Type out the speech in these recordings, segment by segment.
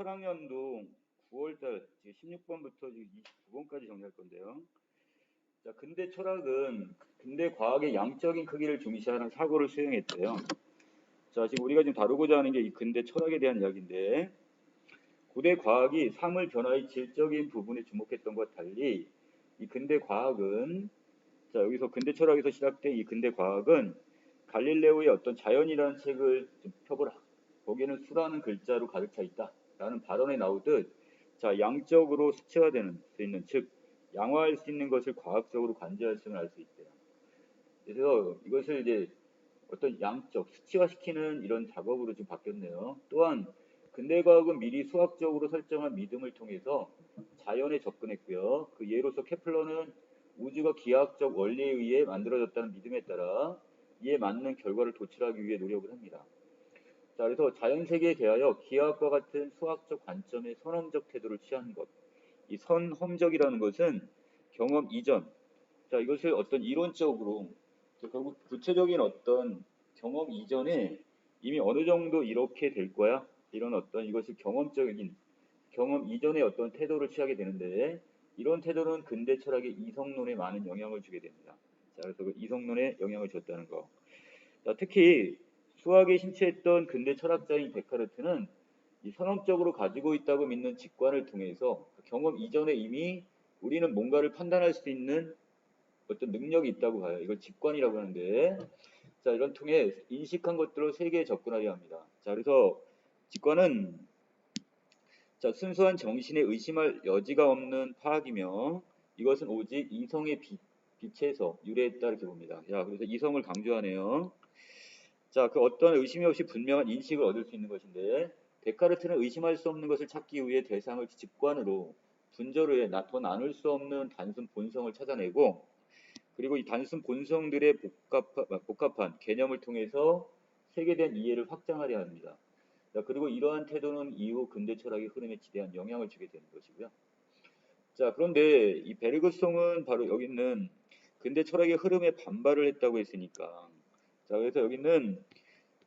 2018학년도 9월달 16번부터 29번까지 정리할 건데요. 자, 근대 철학은 근대 과학의 양적인 크기를 중시하는 사고를 수행했대요. 자, 지금 우리가 지금 다루고자 하는 게 이 근대 철학에 대한 이야기인데, 고대 과학이 사물 변화의 질적인 부분에 주목했던 것과 달리 이 근대 과학은, 자, 여기서 근대 철학에서 시작된 이 근대 과학은 갈릴레오의 어떤 자연이라는 책을 좀 펴보라, 거기에는 수라는 글자로 가득 차 있다 라는 발언에 나오듯, 자, 양적으로 수치화되는 수 있는, 즉 양화할 수 있는 것을 과학적으로 관조할 수는 알 수 있대요. 그래서 이것을 이제 어떤 양적 수치화시키는 이런 작업으로 좀 바뀌었네요. 또한 근대 과학은 미리 수학적으로 설정한 믿음을 통해서 자연에 접근했고요. 그 예로서 케플러는 우주가 기하학적 원리에 의해 만들어졌다는 믿음에 따라 이에 맞는 결과를 도출하기 위해 노력을 합니다. 자, 그래서 자연 세계에 대하여 기하학과 같은 수학적 관점의 선험적 태도를 취하는 것. 이 선험적이라는 것은 경험 이전. 자, 이것을 어떤 이론적으로, 결국 구체적인 어떤 경험 이전에 이미 어느 정도 이렇게 될 거야, 이런 어떤 이것을 경험적인 경험 이전의 어떤 태도를 취하게 되는데, 이런 태도는 근대 철학의 이성론에 많은 영향을 주게 됩니다. 자, 그래서 그 이성론에 영향을 줬다는 거. 자, 특히 수학에 심취했던 근대 철학자인 데카르트는 이 선험적으로 가지고 있다고 믿는 직관을 통해서 그 경험 이전에 이미 우리는 뭔가를 판단할 수 있는 어떤 능력이 있다고 봐요. 이걸 직관이라고 하는데, 자, 이런 통해 인식한 것들로 세계에 접근하려 합니다. 자, 그래서 직관은, 자, 순수한 정신에 의심할 여지가 없는 파악이며, 이것은 오직 이성의 빛에서 유래했다 이렇게 봅니다. 자, 그래서 이성을 강조하네요. 자, 그 어떤 의심이 없이 분명한 인식을 얻을 수 있는 것인데, 데카르트는 의심할 수 없는 것을 찾기 위해 대상을 직관으로 분절을 해 더 나눌 수 없는 단순 본성을 찾아내고, 그리고 이 단순 본성들의 복합한 개념을 통해서 세계된 이해를 확장하려 합니다. 자, 그리고 이러한 태도는 이후 근대 철학의 흐름에 지대한 영향을 주게 되는 것이고요. 자, 그런데 이 베르그송은 바로 여기 있는 근대 철학의 흐름에 반발을 했다고 했으니까, 자, 그래서 여기는,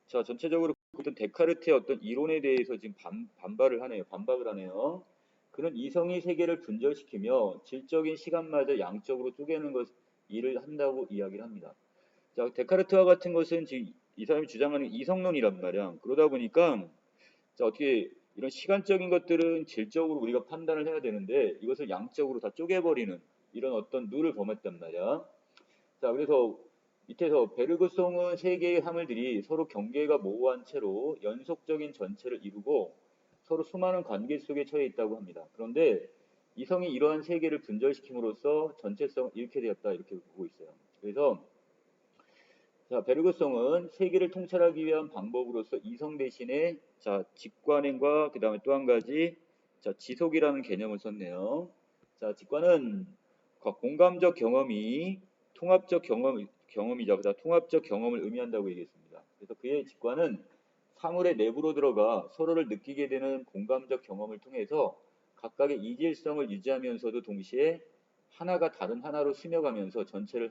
자, 전체적으로 어떤 데카르트의 어떤 이론에 대해서 지금 반박을 하네요. 그는 이성이 세계를 분절시키며 질적인 시간마저 양적으로 쪼개는 것 일을 한다고 이야기를 합니다. 자, 데카르트와 같은 것은 지금 이 사람이 주장하는 이성론이란 말이야. 그러다 보니까, 자, 어떻게 이런 시간적인 것들은 질적으로 우리가 판단을 해야 되는데 이것을 양적으로 다 쪼개버리는 이런 어떤 룰을 범했단 말이야. 자, 그래서 밑에서 베르그송은 세 개의 사물들이 서로 경계가 모호한 채로 연속적인 전체를 이루고 서로 수많은 관계 속에 처해 있다고 합니다. 그런데 이성이 이러한 세계를 분절시킴으로써 전체성을 잃게 되었다 이렇게 보고 있어요. 그래서, 자, 베르그송은 세계를 통찰하기 위한 방법으로서 이성 대신에, 자, 직관행과 그 다음에 또 한 가지, 자, 지속이라는 개념을 썼네요. 자, 직관은 공감적 경험이 통합적 경험이죠. 그다음 통합적 경험을 의미한다고 얘기했습니다. 그래서 그의 직관은 사물의 내부로 들어가 서로를 느끼게 되는 공감적 경험을 통해서 각각의 이질성을 유지하면서도 동시에 하나가 다른 하나로 스며가면서 전체를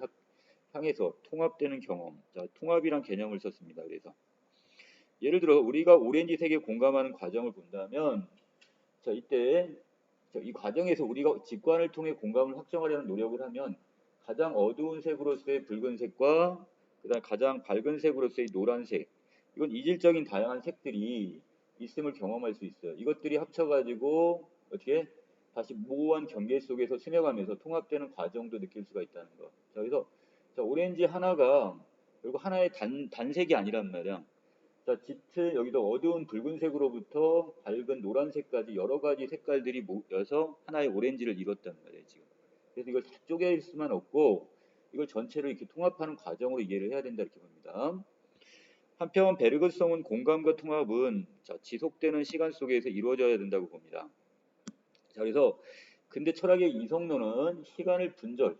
향해서 통합되는 경험. 자, 통합이란 개념을 썼습니다. 그래서 예를 들어 우리가 오렌지 색에 공감하는 과정을 본다면, 자, 이때 이 과정에서 우리가 직관을 통해 공감을 확정하려는 노력을 하면 가장 어두운 색으로서의 붉은색과 그다음 가장 밝은 색으로서의 노란색, 이건 이질적인 다양한 색들이 있음을 경험할 수 있어요. 이것들이 합쳐가지고 어떻게 다시 모호한 경계 속에서 스며가면서 통합되는 과정도 느낄 수가 있다는 거. 자, 그래서, 자, 오렌지 하나가 결국 하나의 단색이 아니란 말이야. 자, 짙은 여기도 어두운 붉은색으로부터 밝은 노란색까지 여러 가지 색깔들이 모여서 하나의 오렌지를 이뤘단 말이에요, 지금. 그래서 이걸 다 쪼갤 수만 없고 이걸 전체로 이렇게 통합하는 과정으로 이해를 해야 된다 이렇게 봅니다. 한편 베르그송은 공감과 통합은, 자, 지속되는 시간 속에서 이루어져야 된다고 봅니다. 자, 그래서 근대 철학의 이성론은 시간을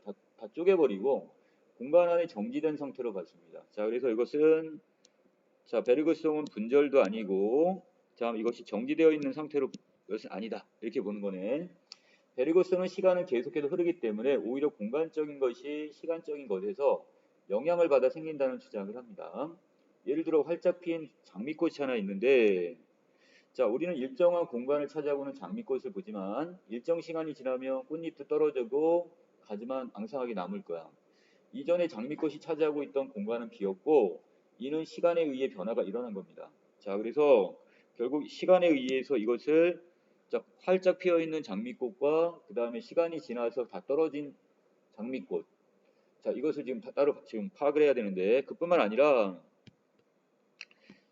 다 쪼개버리고 공간 안에 정지된 상태로 봤습니다. 자, 그래서 이것은, 자, 베르그송은 분절도 아니고, 자, 이것이 정지되어 있는 상태로 이것은 아니다 이렇게 보는 거네. 베르그송은 시간은 계속해서 흐르기 때문에 오히려 공간적인 것이 시간적인 것에서 영향을 받아 생긴다는 주장을 합니다. 예를 들어 활짝 핀 장미꽃이 하나 있는데, 자, 우리는 일정한 공간을 차지하고는 장미꽃을 보지만 일정 시간이 지나면 꽃잎도 떨어지고 가지만 앙상하게 남을 거야. 이전에 장미꽃이 차지하고 있던 공간은 비었고 이는 시간에 의해 변화가 일어난 겁니다. 자, 그래서 결국 시간에 의해서 이것을 활짝 피어 있는 장미꽃과 그 다음에 시간이 지나서 다 떨어진 장미꽃. 자, 이것을 지금 따로 지금 파악을 해야 되는데 그뿐만 아니라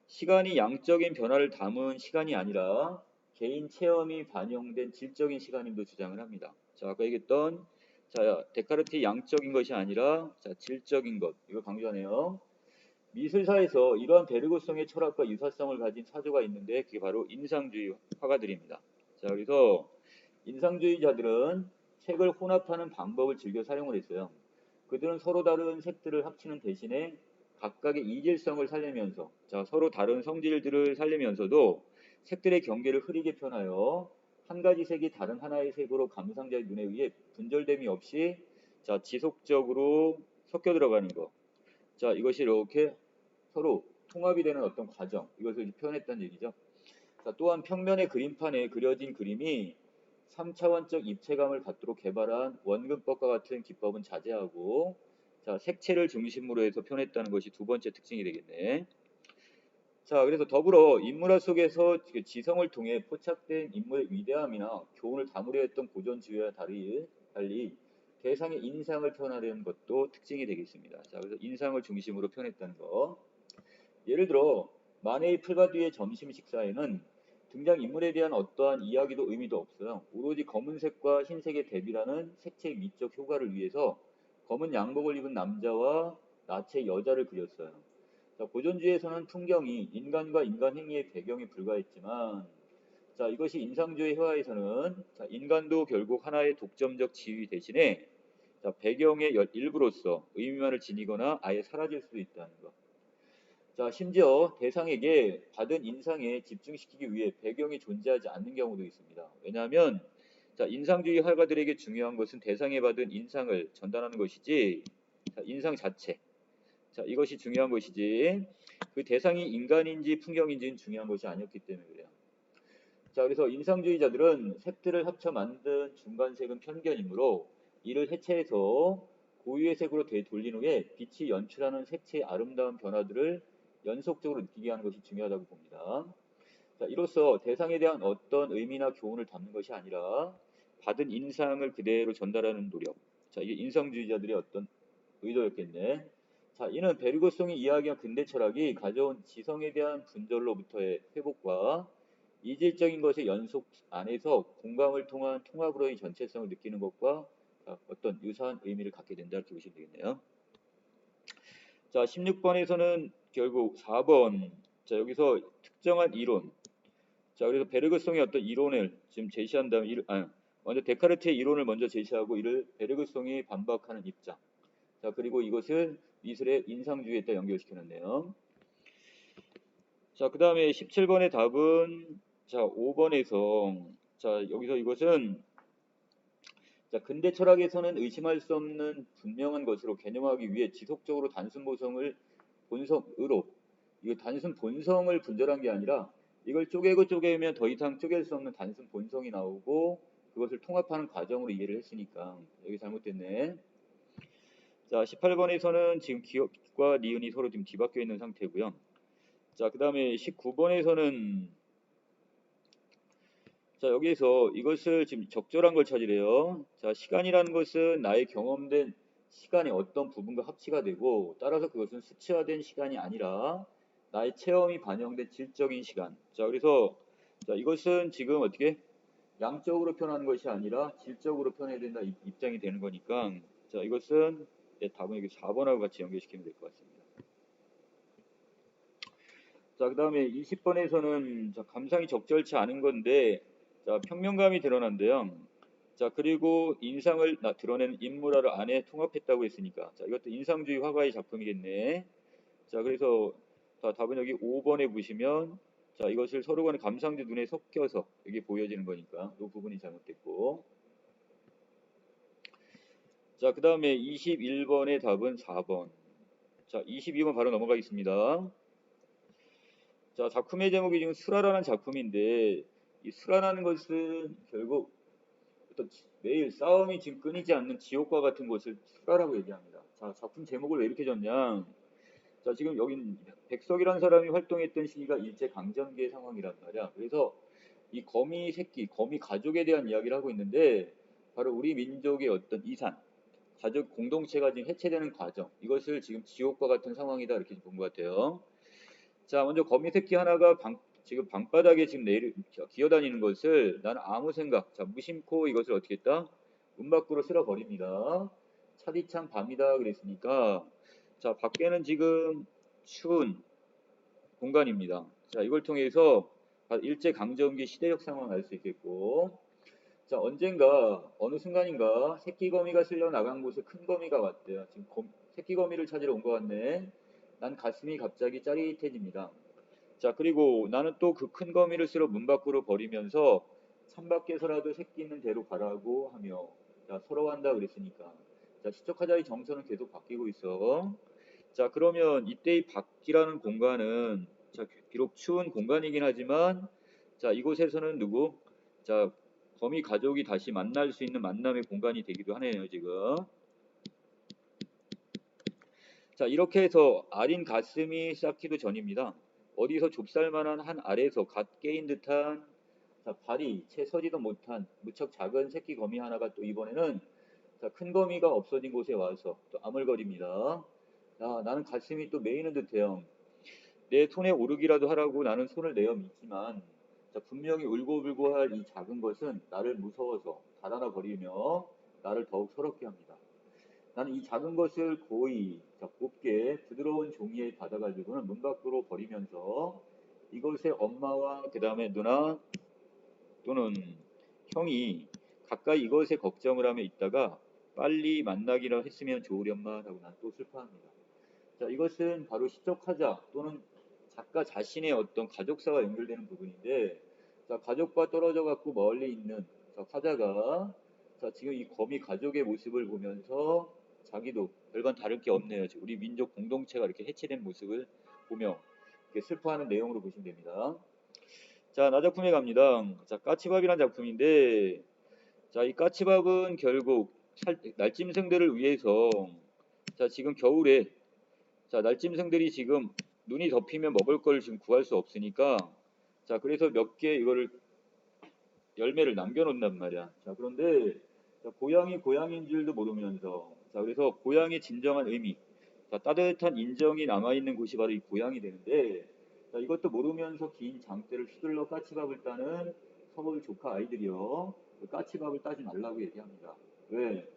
시간이 양적인 변화를 담은 시간이 아니라 개인 체험이 반영된 질적인 시간임도 주장을 합니다. 자, 아까 얘기했던 데카르트의 양적인 것이 아니라 질적인 것, 이거 강조하네요. 미술사에서 이러한 베르그송의 철학과 유사성을 가진 사조가 있는데 그게 바로 인상주의 화가들입니다. 자, 그래서 인상주의자들은 색을 혼합하는 방법을 즐겨 사용을 했어요. 그들은 서로 다른 색들을 합치는 대신에 각각의 이질성을 살리면서 서로 다른 성질들을 살리면서도 색들의 경계를 흐리게 표현하여 한 가지 색이 다른 하나의 색으로 감상자의 눈에 의해 분절됨이 없이 지속적으로 섞여 들어가는 것. 자, 이것이 이렇게 서로 통합이 되는 어떤 과정, 이것을 표현했다는 얘기죠. 자, 또한 평면의 그림판에 그려진 그림이 3차원적 입체감을 갖도록 개발한 원근법과 같은 기법은 자제하고 색채를 중심으로 해서 표현했다는 것이 두 번째 특징이 되겠네. 자, 그래서 더불어 인물화 속에서 지성을 통해 포착된 인물의 위대함이나 교훈을 담으려 했던 고전주의와 달리 대상의 인상을 표현하려는 것도 특징이 되겠습니다. 자, 그래서 인상을 중심으로 표현했다는 거. 예를 들어 마네의 풀밭 위의 점심 식사에는 등장인물에 대한 어떠한 이야기도 의미도 없어요. 오로지 검은색과 흰색의 대비라는 색채의 미적 효과를 위해서 검은 양복을 입은 남자와 나체 여자를 그렸어요. 고전주의에서는 풍경이 인간과 인간 행위의 배경에 불과했지만 이것이 인상주의 회화에서는 인간도 결국 하나의 독점적 지위 대신에 배경의 일부로서 의미만을 지니거나 아예 사라질 수도 있다는 것. 자, 심지어 대상에게 받은 인상에 집중시키기 위해 배경이 존재하지 않는 경우도 있습니다. 왜냐하면 인상주의 화가들에게 중요한 것은 대상에 받은 인상을 전달하는 것이지 인상 자체. 자, 이것이 중요한 것이지 그 대상이 인간인지 풍경인지는 중요한 것이 아니었기 때문에 그래요. 자, 그래서 인상주의자들은 색들을 합쳐 만든 중간색은 편견이므로 이를 해체해서 고유의 색으로 되돌린 후에 빛이 연출하는 색채의 아름다운 변화들을 연속적으로 느끼게 하는 것이 중요하다고 봅니다. 자, 이로써 대상에 대한 어떤 의미나 교훈을 담는 것이 아니라 받은 인상을 그대로 전달하는 노력. 자, 이게 인상주의자들의 어떤 의도였겠네. 자, 이는 베르그송이 이야기한 근대 철학이 가져온 지성에 대한 분절로부터의 회복과 이질적인 것의 연속 안에서 공감을 통한 통합으로의 전체성을 느끼는 것과 어떤 유사한 의미를 갖게 된다 이렇게 보시면 되겠네요. 자, 16번에서는 결국 4번. 자, 여기서 특정한 이론. 자, 그래서 베르그송의 어떤 이론을 지금 제시한 다음에 먼저 데카르트의 이론을 먼저 제시하고 이를 베르그송이 반박하는 입장. 자, 그리고 이것을 미술의 인상주의에다 연결시켜놨네요. 자, 그 다음에 17번의 답은 5번에서 여기서 이것은 근대 철학에서는 의심할 수 없는 분명한 것으로 개념하기 위해 지속적으로 단순 본성을 본성으로 이거 단순 본성을 분절한 게 아니라 이걸 쪼개면 더 이상 쪼갤 수 없는 단순 본성이 나오고 그것을 통합하는 과정으로 이해를 했으니까 여기 잘못됐네. 자, 18번에서는 지금 기억과 니은이 서로 지금 뒤바뀌어 있는 상태고요. 자, 그 다음에 19번에서는 여기에서 이것을 지금 적절한 걸 찾으래요. 자, 시간이라는 것은 나의 경험된 시간의 어떤 부분과 합치가 되고 따라서 그것은 수치화된 시간이 아니라 나의 체험이 반영된 질적인 시간. 자, 그래서 이것은 지금 어떻게 양적으로 표현하는 것이 아니라 질적으로 표현해야 된다 입장이 되는 거니까 이것은 답은 여기 4번하고 같이 연결시키면 될 것 같습니다. 자, 그 다음에 20번에서는 감상이 적절치 않은 건데 평면감이 드러난대요. 자, 그리고 인상을 드러내는 인물화를 안에 통합했다고 했으니까 이것도 인상주의 화가의 작품이겠네. 자, 그래서 답은 여기 5번에 보시면 이것을 서로 간의 감상주 눈에 섞여서 여기 보여지는 거니까 이 부분이 잘못됐고. 자, 그 다음에 21번의 답은 4번. 자, 22번 바로 넘어가겠습니다. 자, 작품의 제목이 지금 수라라는 작품인데 이 수라라는 것은 결국 어떤 매일 싸움이 지금 끊이지 않는 지옥과 같은 곳을 수라라고 얘기합니다. 자, 작품 제목을 왜 이렇게 줬냐? 자, 지금 여긴 백석이라는 사람이 활동했던 시기가 일제 강점기의 상황이란 말이야. 그래서 이 거미 새끼, 거미 가족에 대한 이야기를 하고 있는데 바로 우리 민족의 어떤 이산, 가족 공동체가 지금 해체되는 과정, 이것을 지금 지옥과 같은 상황이다 이렇게 본 것 같아요. 자, 먼저 거미 새끼 하나가 지금 방바닥에 지금 기어다니는 것을 나는 아무 생각, 자, 무심코 이것을 어떻게 했다? 문 밖으로 쓸어버립니다. 차디찬 밤이다 그랬으니까, 자, 밖에는 지금 추운 공간입니다. 자, 이걸 통해서 일제 강점기 시대적 상황을 알 수 있겠고, 자, 언젠가 어느 순간인가 새끼 거미가 쓸려 나간 곳에 큰 거미가 왔대요. 지금 새끼 거미를 찾으러 온 것 같네. 난 가슴이 갑자기 짜릿해집니다. 자, 그리고 나는 또 그 큰 거미를 쓸어 문 밖으로 버리면서 창밖에서라도 새끼 있는 대로 가라고 하며, 자, 서로 한다 그랬으니까. 자, 시적화자의 정서는 계속 바뀌고 있어. 자, 그러면 이때 이 밖이라는 공간은, 자, 비록 추운 공간이긴 하지만, 자, 이곳에서는 누구? 자, 거미 가족이 다시 만날 수 있는 만남의 공간이 되기도 하네요, 지금. 자, 이렇게 해서 아린 가슴이 쌓기도 전입니다. 어디서 좁쌀만한 한 알에서 갓 깨인 듯한, 자, 발이 채 서지도 못한 무척 작은 새끼 거미 하나가 또 이번에는, 자, 큰 거미가 없어진 곳에 와서 또 아물거립니다. 야, 나는 가슴이 또 메이는 듯해요. 내 손에 오르기라도 하라고 나는 손을 내어 믿지만, 자, 분명히 울고불고 할 이 작은 것은 나를 무서워서 달아나 버리며 나를 더욱 서럽게 합니다. 나는 이 작은 것을 고이, 자, 곱게 부드러운 종이에 받아가지고는 문 밖으로 버리면서 이것의 엄마와 그 다음에 누나 또는 형이 가까이 이것에 걱정을 하며 있다가 빨리 만나기라 했으면 좋으련만 하고 난 또 슬퍼합니다. 자, 이것은 바로 시적화자 또는 작가 자신의 어떤 가족사와 연결되는 부분인데, 자, 가족과 떨어져 갖고 멀리 있는, 자, 화자가, 자, 지금 이 거미 가족의 모습을 보면서 자기도 별반 다를 게 없네요. 우리 민족 공동체가 이렇게 해체된 모습을 보며 이렇게 슬퍼하는 내용으로 보시면 됩니다. 자, 나 작품에 갑니다. 자, 까치밥이라는 작품인데, 자, 이 까치밥은 결국 날짐승들을 위해서, 자, 지금 겨울에, 자, 날짐승들이 지금 눈이 덮이면 먹을 걸 지금 구할 수 없으니까, 자, 그래서 몇 개 이거를 열매를 남겨놓는단 말이야. 자, 그런데, 자, 고양이 고양이인 줄도 모르면서, 자, 그래서 고양이의 진정한 의미, 자, 따뜻한 인정이 남아있는 곳이 바로 이 고양이 되는데, 자, 이것도 모르면서 긴 장대를 휘둘러 까치밥을 따는 서울 조카 아이들이요. 그 까치밥을 따지 말라고 얘기합니다. 왜?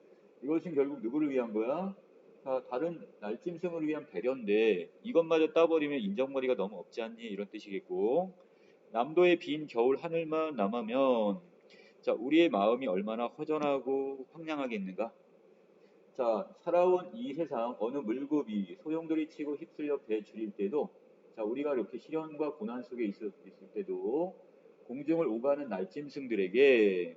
이것은 결국 누구를 위한 거야? 자, 다른 날짐승을 위한 배려인데 이것마저 따버리면 인정머리가 너무 없지 않니? 이런 뜻이겠고, 남도의 빈 겨울 하늘만 남으면, 자, 우리의 마음이 얼마나 허전하고 황량하겠는가? 자, 살아온 이 세상 어느 물고기 소용돌이 치고 휩쓸려 배 줄일 때도, 자, 우리가 이렇게 시련과 고난 속에 있을 때도 공중을 오가는 날짐승들에게,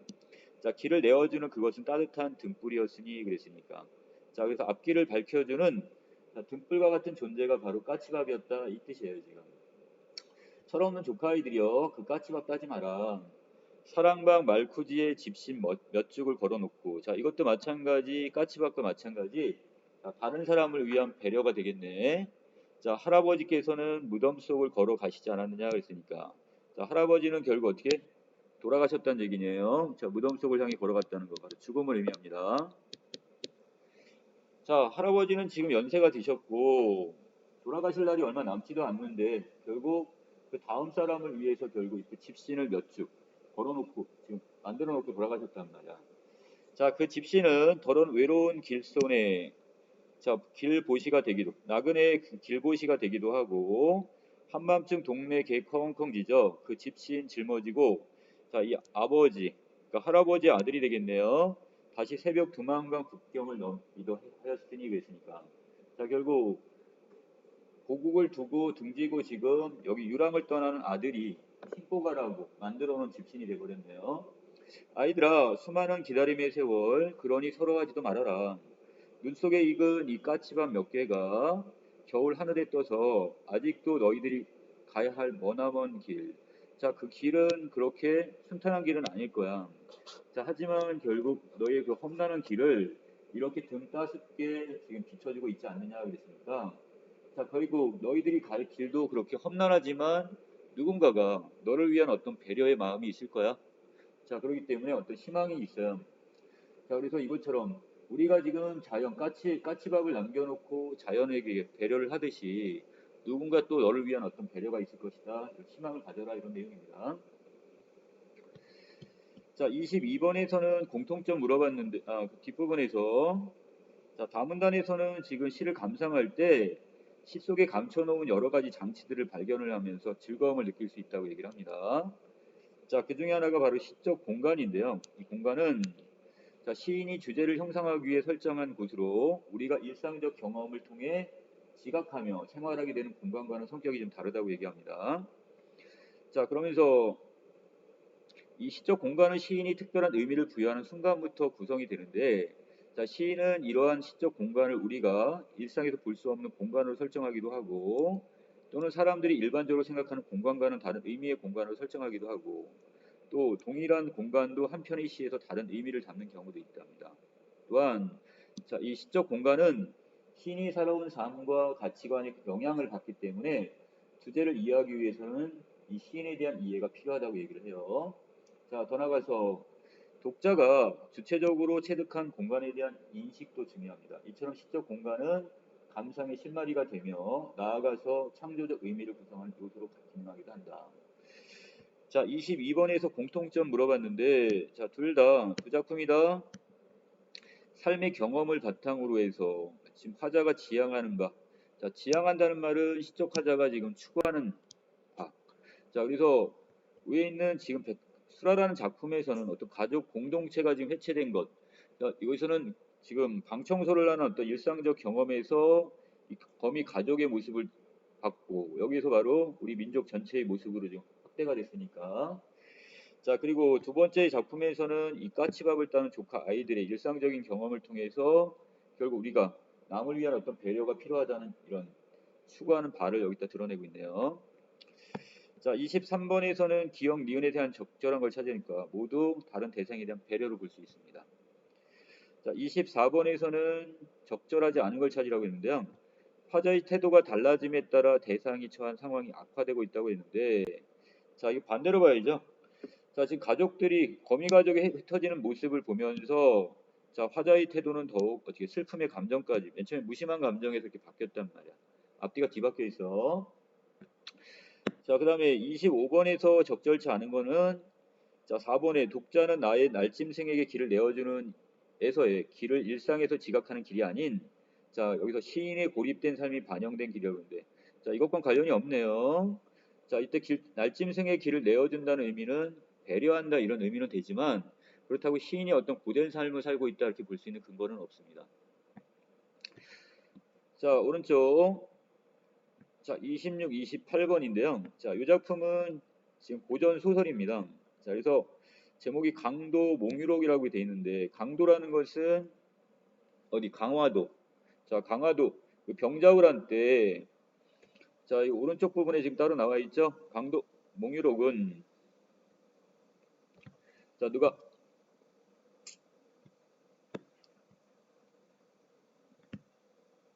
자, 길을 내어주는 그것은 따뜻한 등불이었으니 그랬으니까. 자, 그래서 앞길을 밝혀주는, 자, 등불과 같은 존재가 바로 까치밥이었다 이 뜻이에요 지금. 철없는 조카아이들이여 그 까치밥 따지 마라. 사랑방 말쿠지에 집신 몇 죽을 걸어놓고, 자, 이것도 마찬가지, 까치밥과 마찬가지, 자, 다른 사람을 위한 배려가 되겠네. 자, 할아버지께서는 무덤 속을 걸어가시지 않았느냐 그랬으니까, 자, 할아버지는 결국 어떻게 돌아가셨다는 얘기네요. 자, 무덤 속을 향해 걸어갔다는 거 바로 죽음을 의미합니다. 자, 할아버지는 지금 연세가 드셨고 돌아가실 날이 얼마 남지도 않는데 결국 그 다음 사람을 위해서 결국 그 집신을 몇 주 걸어놓고 지금 만들어 놓고 돌아가셨단 말이야. 자, 그 집신은 더러운 외로운 길손에, 자, 길보시가 되기도, 나그네의 길보시가 되기도 하고, 한밤중 동네 개 컹컹 짖어 그 집신 짊어지고, 자, 이 아버지, 그러니까 할아버지의 아들이 되겠네요. 다시 새벽 두만강 국경을 넘기도 하였으니 그랬으니까. 자, 결국 고국을 두고 등지고 지금 여기 유랑을 떠나는 아들이 신고 가라고 만들어 놓은 집신이 되어버렸네요. 아이들아, 수많은 기다림의 세월, 그러니 서러워하지도 말아라. 눈 속에 익은 이 까치밥 몇 개가 겨울 하늘에 떠서 아직도 너희들이 가야 할 머나먼 길. 자, 그 길은 그렇게 순탄한 길은 아닐 거야. 자, 하지만 결국 너의 그 험난한 길을 이렇게 등 따숩게 지금 비춰주고 있지 않느냐 그랬습니까? 자, 그리고 너희들이 갈 길도 그렇게 험난하지만 누군가가 너를 위한 어떤 배려의 마음이 있을 거야. 자, 그렇기 때문에 어떤 희망이 있어요. 자, 그래서 이것처럼 우리가 지금 자연, 까치밥을 남겨놓고 자연에게 배려를 하듯이 누군가 또 너를 위한 어떤 배려가 있을 것이다. 희망을 가져라 이런 내용입니다. 자, 22번에서는 공통점 물어봤는데, 그 뒷부분에서 자, 다문단에서는 지금 시를 감상할 때 시 속에 감춰놓은 여러 가지 장치들을 발견을 하면서 즐거움을 느낄 수 있다고 얘기를 합니다. 자, 그 중에 하나가 바로 시적 공간인데요. 이 공간은 자, 시인이 주제를 형상하기 위해 설정한 곳으로 우리가 일상적 경험을 통해 지각하며 생활하게 되는 공간과는 성격이 좀 다르다고 얘기합니다. 자, 그러면서 이 시적 공간은 시인이 특별한 의미를 부여하는 순간부터 구성이 되는데, 자, 시인은 이러한 시적 공간을 우리가 일상에서 볼 수 없는 공간으로 설정하기도 하고, 또는 사람들이 일반적으로 생각하는 공간과는 다른 의미의 공간으로 설정하기도 하고, 또 동일한 공간도 한편의 시에서 다른 의미를 담는 경우도 있답니다. 또한 자, 이 시적 공간은 시인이 살아온 삶과 가치관에 영향을 받기 때문에 주제를 이해하기 위해서는 이 시인에 대한 이해가 필요하다고 얘기를 해요. 자, 더 나아가서 독자가 주체적으로 체득한 공간에 대한 인식도 중요합니다. 이처럼 시적 공간은 감상의 실마리가 되며 나아가서 창조적 의미를 구성하는 요소로 기능하기도 한다. 자, 22번에서 공통점 물어봤는데, 자, 두 작품이 다 삶의 경험을 바탕으로 해서 지금 화자가 지향하는 바. 자, 지향한다는 말은 시적 화자가 지금 추구하는 바. 자, 그래서 위에 있는 지금 수라라는 작품에서는 어떤 가족 공동체가 지금 해체된 것. 자, 여기서는 지금 방 청소를 하는 어떤 일상적 경험에서 이 범이 가족의 모습을 받고 여기서 바로 우리 민족 전체의 모습으로 좀 확대가 됐으니까. 자, 그리고 두 번째 작품에서는 이 까치밥을 따는 조카 아이들의 일상적인 경험을 통해서 결국 우리가 남을 위한 어떤 배려가 필요하다는 이런 추구하는 바를 여기다 드러내고 있네요. 자, 23번에서는 기억, 니은에 대한 적절한 걸 찾으니까 모두 다른 대상에 대한 배려를 볼 수 있습니다. 자, 24번에서는 적절하지 않은 걸 찾으라고 했는데요. 화자의 태도가 달라짐에 따라 대상이 처한 상황이 악화되고 있다고 했는데, 자, 이거 반대로 봐야죠. 자, 지금 가족들이 거미 가족이 흩어지는 모습을 보면서 자, 화자의 태도는 더욱 어떻게 슬픔의 감정까지 맨 처음에 무심한 감정에서 이렇게 바뀌었단 말이야. 앞뒤가 뒤바뀌어 있어. 자, 그 다음에 25번에서 적절치 않은 거는 자, 4번에 독자는 나의 날짐승에게 길을 내어주는 에서의 길을 일상에서 지각하는 길이 아닌 자, 여기서 시인의 고립된 삶이 반영된 길이라고 하는데 자, 이것과 관련이 없네요. 자, 이때 날짐승의 길을 내어준다는 의미는 배려한다 이런 의미는 되지만 그렇다고 시인이 어떤 고된 삶을 살고 있다 이렇게 볼 수 있는 근거는 없습니다. 자, 오른쪽 자, 26, 28번인데요. 자, 이 작품은 지금 고전 소설입니다. 자, 그래서 제목이 강도 몽유록이라고 되어 있는데 강도라는 것은 어디 강화도. 자, 강화도 그 병자호란 때 자, 이 오른쪽 부분에 지금 따로 나와 있죠. 강도 몽유록은 자, 누가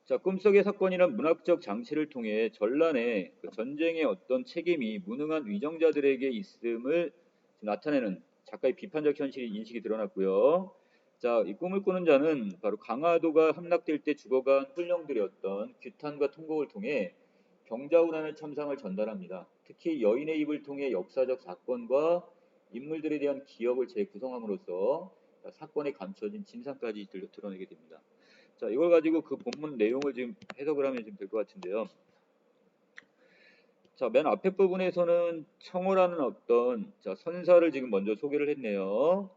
자, 꿈속의 사건이란 문학적 장치를 통해 전란의 그 전쟁의 어떤 책임이 무능한 위정자들에게 있음을 나타내는 작가의 비판적 현실 인식이 드러났고요. 자, 이 꿈을 꾸는 자는 바로 강화도가 함락될 때 죽어간 훈령들의 어떤 규탄과 통곡을 통해 병자호란의 참상을 전달합니다. 특히 여인의 입을 통해 역사적 사건과 인물들에 대한 기억을 재구성함으로써 사건에 감춰진 진상까지 드러내게 됩니다. 자, 이걸 가지고 그 본문 내용을 지금 해석을 하면 좀 될 것 같은데요. 자, 맨 앞에 부분에서는 청호라는 어떤 자, 선사를 지금 먼저 소개를 했네요.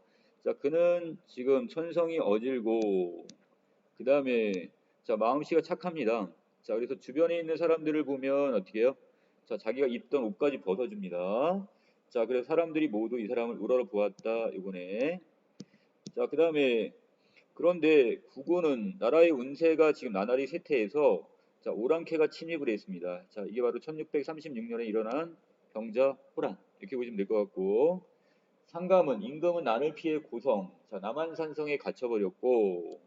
자, 그는 지금 천성이 어질고 그 다음에 자, 마음씨가 착합니다. 자, 그래서 주변에 있는 사람들을 보면 어떻게 해요? 자, 자기가 입던 옷까지 벗어줍니다. 자, 그래서 사람들이 모두 이 사람을 우러러 보았다 이번에. 자, 그 다음에 그런데 국군은 나라의 운세가 지금 나날이 쇠퇴해서 자, 오랑캐가 침입을 했습니다. 자, 이게 바로 1636년에 일어난 병자 호란 이렇게 보시면 될 것 같고, 상감은 임금은 난을 피해 고성, 자, 남한산성에 갇혀버렸고,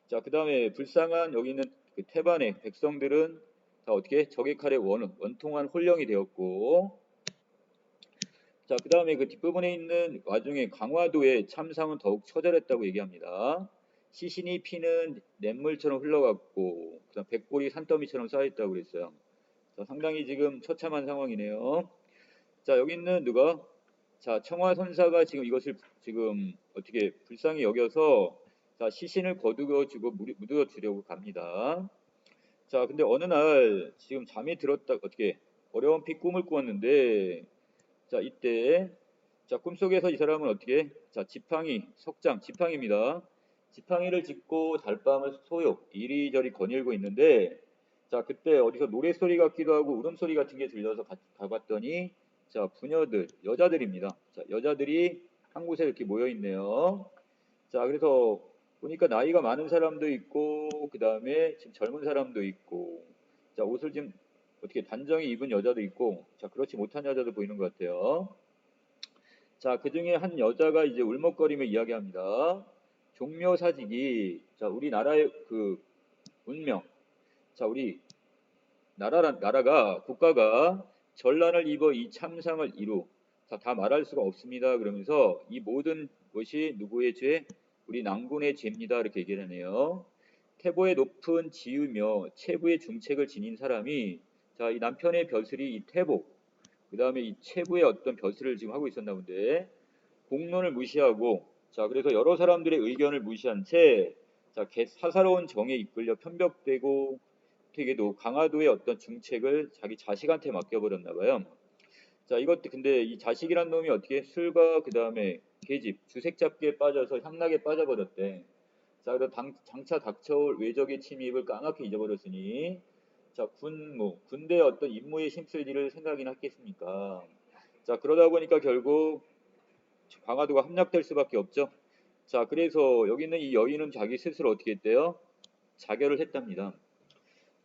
자, 그 다음에 불쌍한 여기 있는 그 태반의 백성들은 다 어떻게 적의 칼에 원통한 홀령이 되었고, 자, 그 다음에 그 뒷부분에 있는 와중에 강화도의 참상은 더욱 처절했다고 얘기합니다. 시신이 피는 냇물처럼 흘러갔고, 그다음 백골이 산더미처럼 쌓여있다고 그랬어요. 자, 상당히 지금 처참한 상황이네요. 자, 여기 있는 누가? 자, 청화선사가 지금 이것을 지금 어떻게 불쌍히 여겨서 자, 시신을 거두어주고 묻어주려고 갑니다. 자, 근데 어느 날 지금 잠이 들었다 어떻게 어려운피 꿈을 꾸었는데, 자, 이때 자, 꿈속에서 이 사람은 어떻게 자, 지팡이입니다. 지팡이를 짚고 달밤을 소욕 이리저리 거닐고 있는데, 자, 그때 어디서 노래소리 같기도 하고 울음소리 같은 게 들려서 가봤더니 자, 부녀들, 여자들입니다. 자, 여자들이 한 곳에 이렇게 모여 있네요. 자, 그래서 보니까 나이가 많은 사람도 있고, 그 다음에 지금 젊은 사람도 있고, 자, 옷을 지금 어떻게 단정히 입은 여자도 있고, 자, 그렇지 못한 여자도 보이는 것 같아요. 자, 그 중에 한 여자가 이제 울먹거리며 이야기합니다. 종묘사직이, 자, 우리나라의 그 운명, 자, 우리 나라가, 국가가 전란을 입어 이 참상을 자, 다 말할 수가 없습니다. 그러면서 이 모든 것이 누구의 죄? 우리 낭군의 죄입니다. 이렇게 얘기를 하네요. 태보의 높은 지으며 체부의 중책을 지닌 사람이, 자, 이 남편의 벼슬이 이 태보, 그 다음에 이 체부의 어떤 벼슬을 지금 하고 있었나 본데, 공론을 무시하고, 자, 그래서 여러 사람들의 의견을 무시한 채, 자, 사사로운 정에 이끌려 편벽되고, 되게도 강화도의 어떤 중책을 자기 자식한테 맡겨버렸나 봐요. 자, 이것도 근데 이 자식이란 놈이 어떻게 술과 그 다음에 계집, 주색 잡기에 빠져서 향락에 빠져버렸대. 자, 그래서 장차 닥쳐올 외적의 침입을 까맣게 잊어버렸으니, 자, 군대의 어떤 임무에 힘쓸 일을 생각이나 했겠습니까? 자, 그러다 보니까 결국 강화도가 함락될 수밖에 없죠. 자, 그래서 여기 있는 이 여인은 자기 스스로 어떻게 했대요? 자결을 했답니다.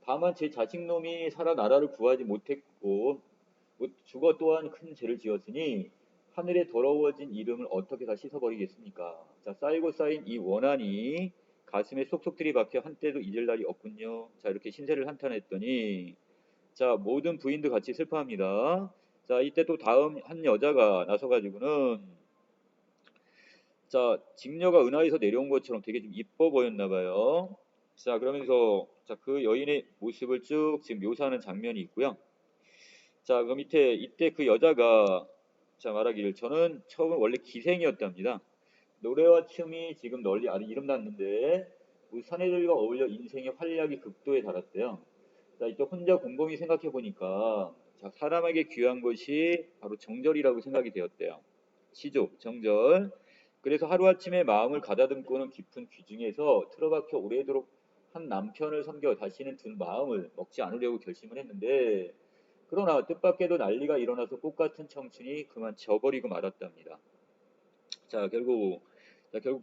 다만 제 자식놈이 살아 나라를 구하지 못했고 죽어 또한 큰 죄를 지었으니 하늘에 더러워진 이름을 어떻게 다 씻어버리겠습니까? 자, 쌓이고 쌓인 이 원한이 가슴에 쏙쏙 들이박혀 한때도 잊을 날이 없군요. 자, 이렇게 신세를 한탄했더니, 자, 모든 부인도 같이 슬퍼합니다. 자, 이때 또 다음 한 여자가 나서가지고는, 자, 직녀가 은하에서 내려온 것처럼 되게 좀 이뻐 보였나 봐요. 자, 그러면서 자, 그 여인의 모습을 쭉 지금 묘사하는 장면이 있고요. 자, 그 밑에 이때 그 여자가 자, 말하기를 저는 처음 원래 기생이었답니다. 노래와 춤이 지금 널리 이름 났는데 우리 사내들과 어울려 인생의 활약이 극도에 달았대요. 자, 이때 혼자 곰곰이 생각해 보니까 자, 사람에게 귀한 것이 바로 정절이라고 생각이 되었대요. 시조, 정절. 그래서 하루아침에 마음을 가다듬고는 깊은 귀중에서 틀어박혀 오래도록 한 남편을 섬겨 다시는 든 마음을 먹지 않으려고 결심을 했는데, 그러나 뜻밖에도 난리가 일어나서 꽃같은 청춘이 그만 져버리고 말았답니다. 자, 결국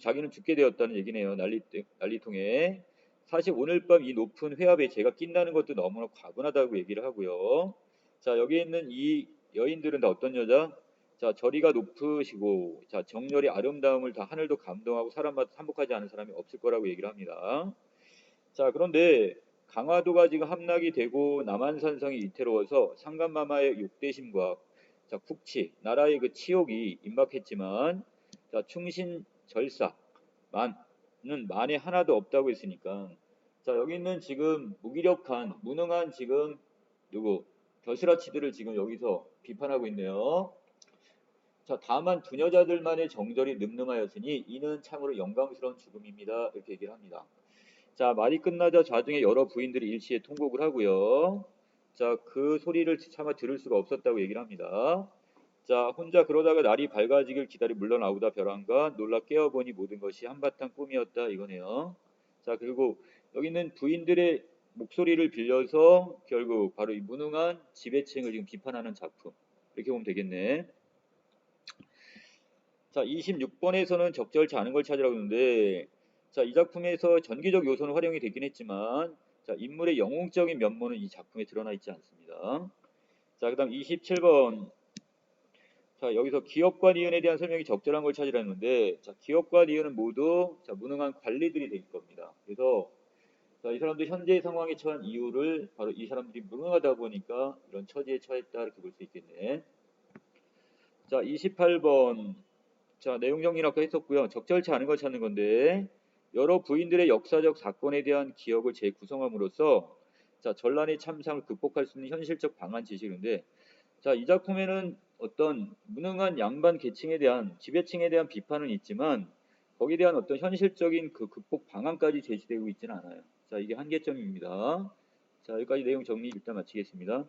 자기는 죽게 되었다는 얘기네요. 난리통에. 사실 오늘 밤 이 높은 회합에 제가 낀다는 것도 너무나 과분하다고 얘기를 하고요. 자, 여기 있는 이 여인들은 다 어떤 여자? 자, 저리가 높으시고, 자, 정열의 아름다움을 다 하늘도 감동하고 사람마다 한복하지 않은 사람이 없을 거라고 얘기를 합니다. 자, 그런데 강화도가 지금 함락이 되고 남한산성이 위태로워서 상간마마의 욕대심과 자, 국치, 나라의 그 치욕이 임박했지만, 자, 충신절사만은 만에 하나도 없다고 했으니까, 자, 여기 있는 지금 무기력한, 무능한 지금 벼슬아치들을 지금 여기서 비판하고 있네요. 자, 다만 두녀자들만의 정절이 늠름하였으니 이는 참으로 영광스러운 죽음입니다. 이렇게 얘기를 합니다. 자, 말이 끝나자 좌중에 여러 부인들이 일시에 통곡을 하고요. 자, 그 소리를 차마 들을 수가 없었다고 얘기를 합니다. 자, 혼자 그러다가 날이 밝아지길 기다려 물러나오다 벼랑간 놀라 깨어보니 모든 것이 한바탕 꿈이었다 이거네요. 자, 그리고 여기 있는 부인들의 목소리를 빌려서 결국 바로 이 무능한 지배층을 지금 비판하는 작품, 이렇게 보면 되겠네. 자, 26번에서는 적절치 않은 걸 찾으라고 하는데, 자, 이 작품에서 전기적 요소는 활용이 되긴 했지만, 자, 자, 인물의 영웅적인 면모는 이 작품에 드러나 있지 않습니다. 자, 그다음 27번. 자, 여기서 기업과 니은에 대한 설명이 적절한 걸 찾으라는 건데, 자, 기업과 니은은 모두 자, 무능한 관리들이 될 겁니다. 그래서 자, 이 사람도 현재 상황에 처한 이유를 바로 이 사람들이 무능하다 보니까 이런 처지에 처했다 이렇게 볼 수 있겠네. 자, 28번. 자, 내용 정리는 아까 했었고요. 적절치 않은 걸 찾는 건데 여러 부인들의 역사적 사건에 대한 기억을 재구성함으로써 자, 전란의 참상을 극복할 수 있는 현실적 방안 제시인데 자, 이 작품에는 어떤 무능한 양반 계층에 대한 지배층에 대한 비판은 있지만 거기에 대한 어떤 현실적인 그 극복 방안까지 제시되고 있지는 않아요. 자, 이게 한계점입니다. 자, 여기까지 내용 정리 일단 마치겠습니다.